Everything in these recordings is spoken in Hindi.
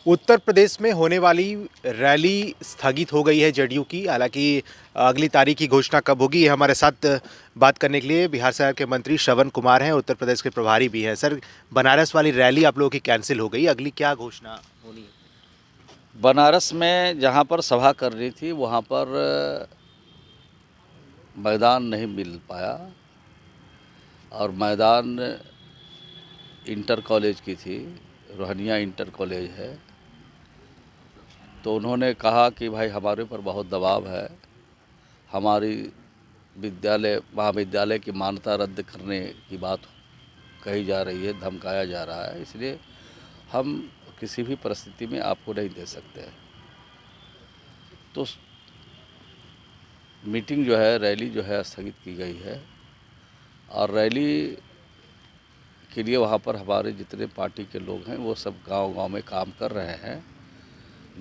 उत्तर प्रदेश में होने वाली रैली स्थगित हो गई है जेडीयू की। हालांकि अगली तारीख की घोषणा कब होगी, ये हमारे साथ बात करने के लिए बिहार सरकार के मंत्री श्रवण कुमार हैं, उत्तर प्रदेश के प्रभारी भी हैं। सर, बनारस वाली रैली आप लोगों की कैंसिल हो गई, अगली क्या घोषणा होनी है? बनारस में जहाँ पर सभा कर रही थी वहाँ पर मैदान नहीं मिल पाया और मैदान इंटर कॉलेज की थी, रोहनिया इंटर कॉलेज है। तो उन्होंने कहा कि भाई हमारे ऊपर बहुत दबाव है, हमारी महाविद्यालय की मान्यता रद्द करने की बात कही जा रही है, धमकाया जा रहा है, इसलिए हम किसी भी परिस्थिति में आपको नहीं दे सकते। तो मीटिंग जो है, रैली जो है स्थगित की गई है और रैली के लिए वहाँ पर हमारे जितने पार्टी के लोग हैं वो सब गांव-गांव में काम कर रहे हैं,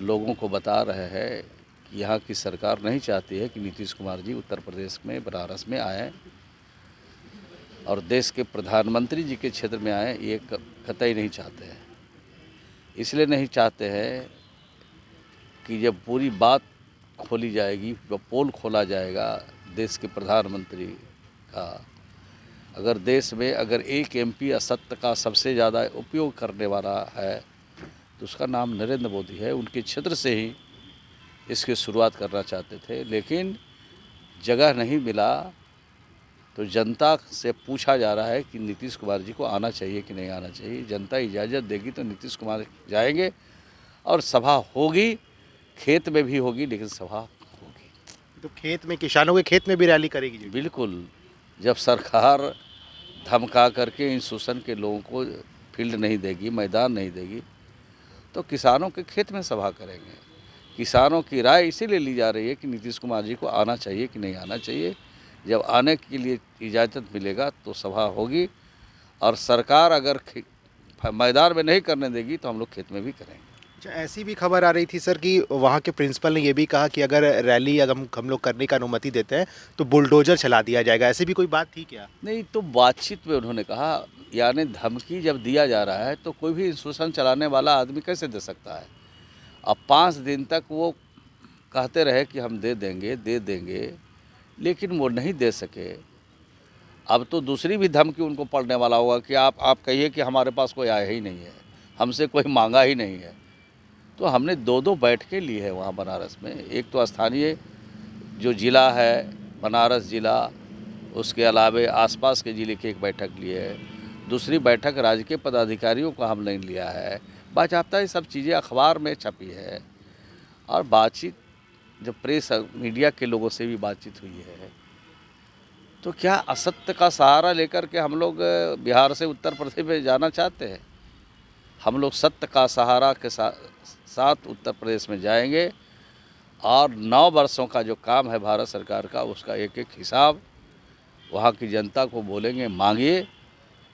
लोगों को बता रहे हैं कि यहाँ की सरकार नहीं चाहती है कि नीतीश कुमार जी उत्तर प्रदेश में बनारस में आएँ और देश के प्रधानमंत्री जी के क्षेत्र में आएँ, ये कतई नहीं चाहते हैं। इसलिए नहीं चाहते हैं कि जब पूरी बात खोली जाएगी, जब पोल खोला जाएगा देश के प्रधानमंत्री का, अगर देश में अगर एक एमपी असत्य का सबसे ज़्यादा उपयोग करने वाला है तो उसका नाम नरेंद्र मोदी है। उनके क्षेत्र से ही इसकी शुरुआत करना चाहते थे, लेकिन जगह नहीं मिला तो जनता से पूछा जा रहा है कि नीतीश कुमार जी को आना चाहिए कि नहीं आना चाहिए। जनता इजाज़त देगी तो नीतीश कुमार जाएंगे और सभा होगी, खेत में भी होगी, लेकिन सभा होगी। तो खेत में, किसानों के खेत में भी रैली करेगी जेडीयू? बिल्कुल, जब सरकार धमका करके इन शोषण के लोगों को फील्ड नहीं देगी, मैदान नहीं देगी, तो किसानों के खेत में सभा करेंगे। किसानों की राय इसीलिए ली जा रही है कि नीतीश कुमार जी को आना चाहिए कि नहीं आना चाहिए। जब आने के लिए इजाज़त मिलेगा तो सभा होगी और सरकार अगर मैदान में नहीं करने देगी तो हम लोग खेत में भी करेंगे। अच्छा, ऐसी भी खबर आ रही थी सर कि वहाँ के प्रिंसिपल ने ये भी कहा कि अगर रैली अगर हम लोग करने का अनुमति देते हैं तो बुलडोजर चला दिया जाएगा। ऐसी भी कोई बात थी क्या? नहीं, तो बातचीत में उन्होंने कहा, यानी धमकी जब दिया जा रहा है तो कोई भी इंस्टीट्यूशन चलाने वाला आदमी कैसे दे सकता है। अब 5 दिन तक वो कहते रहे कि हम दे देंगे, लेकिन वो नहीं दे सके। अब तो दूसरी भी धमकी उनको पड़ने वाला होगा कि आप कहिए कि हमारे पास कोई आया ही नहीं है, हमसे कोई मांगा ही नहीं है। तो हमने 2-2 बैठकें ली है वहाँ बनारस में। एक तो स्थानीय जो ज़िला है बनारस ज़िला, उसके अलावे आसपास के ज़िले की एक बैठक ली है। दूसरी बैठक राज्य के पदाधिकारियों का हमने लिया है। बाकायदा ये सब चीज़ें अखबार में छपी है और बातचीत जो प्रेस मीडिया के लोगों से भी बातचीत हुई है। तो क्या असत्य का सहारा लेकर के हम लोग बिहार से उत्तर प्रदेश में जाना चाहते हैं? हम लोग सत्य का सहारा के साथ उत्तर प्रदेश में जाएंगे और 9 वर्षों का जो काम है भारत सरकार का, उसका एक-एक हिसाब वहाँ की जनता को बोलेंगे, मांगिए।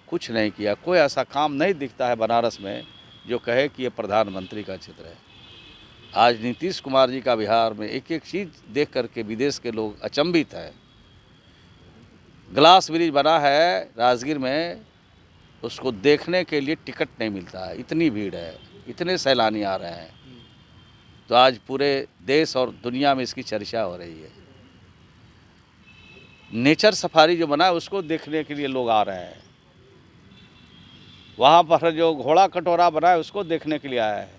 कुछ नहीं किया, कोई ऐसा काम नहीं दिखता है बनारस में जो कहे कि ये प्रधानमंत्री का क्षेत्र है। आज नीतीश कुमार जी का बिहार में एक-एक चीज़ देख करके विदेश के लोग अचंभित हैं। ग्लास ब्रिज बना है राजगीर में, उसको देखने के लिए टिकट नहीं मिलता है, इतनी भीड़ है, इतने सैलानी आ रहे हैं। तो आज पूरे देश और दुनिया में इसकी चर्चा हो रही है। नेचर सफारी जो बना है उसको देखने के लिए लोग आ रहे हैं। वहाँ पर जो घोड़ा कटोरा बना है उसको देखने के लिए आया है।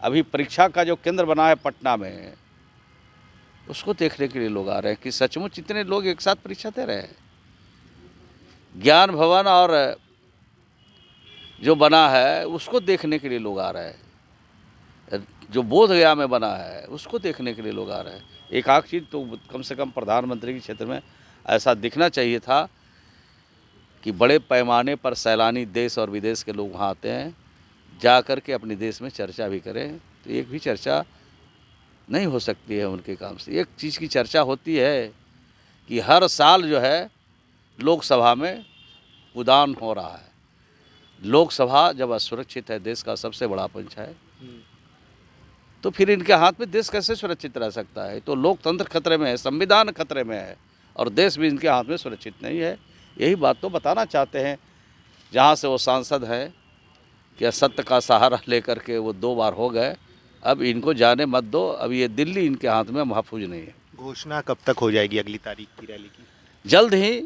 अभी परीक्षा का जो केंद्र बना है पटना में, उसको देखने के लिए लोग आ रहे हैं कि सचमुच इतने लोग एक साथ परीक्षा दे रहे हैं। ज्ञान भवन और जो बना है उसको देखने के लिए लोग आ रहे हैं। जो बोध गया में बना है उसको देखने के लिए लोग आ रहे हैं। एक आख चीज़ तो कम से कम प्रधानमंत्री के क्षेत्र में ऐसा दिखना चाहिए था कि बड़े पैमाने पर सैलानी देश और विदेश के लोग वहाँ आते हैं, जा कर के अपने देश में चर्चा भी करें। तो एक भी चर्चा नहीं हो सकती है उनके काम से। एक चीज़ की चर्चा होती है कि हर साल जो है लोकसभा में कूदान हो रहा है। लोकसभा जब असुरक्षित है, देश का सबसे बड़ा पंच है, तो फिर इनके हाथ में देश कैसे सुरक्षित रह सकता है? तो लोकतंत्र खतरे में है, संविधान खतरे में है और देश भी इनके हाथ में सुरक्षित नहीं है। यही बात तो बताना चाहते हैं जहाँ से वो सांसद हैं कि असत्य का सहारा लेकर के वो 2 बार हो गए। अब इनको जाने मत दो, अब ये दिल्ली इनके हाथ में महफूज नहीं है। घोषणा कब तक हो जाएगी अगली तारीख की रैली की? जल्द ही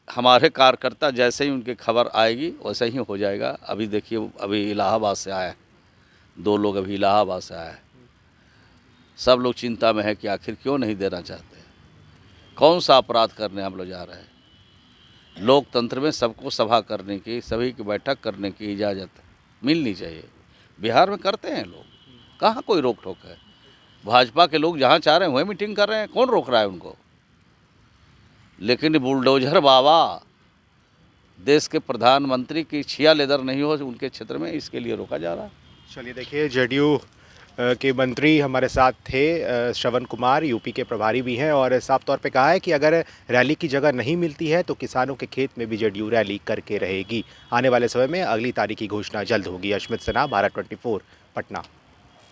हमारे कार्यकर्ता जैसे ही उनकी खबर आएगी वैसे ही हो जाएगा। अभी देखिए, अभी इलाहाबाद से आए हैं, 2 लोग अभी इलाहाबाद से आए हैं। सब लोग चिंता में है कि आखिर क्यों नहीं देना चाहते, कौन सा अपराध करने हम लोग जा रहे हैं। लोकतंत्र में सबको सभा करने की, सभी की बैठक करने की इजाज़त मिलनी चाहिए। बिहार में करते हैं लोग, कहाँ कोई रोक टोक है। भाजपा के लोग जहाँ चाह रहे हैं वहीं मीटिंग कर रहे हैं, कौन रोक रहा है उनको। लेकिन बुलडोजर बाबा, देश के प्रधानमंत्री की छिया लेदर नहीं हो उनके क्षेत्र में, इसके लिए रोका जा रहा है। चलिए देखिए, जेडीयू के मंत्री हमारे साथ थे, श्रवण कुमार यूपी के प्रभारी भी हैं, और साफ तौर पे कहा है कि अगर रैली की जगह नहीं मिलती है तो किसानों के खेत में भी जेडीयू रैली करके रहेगी। आने वाले समय में अगली तारीख की घोषणा जल्द होगी। अश्मित सिन्हा, भारत 24, पटना।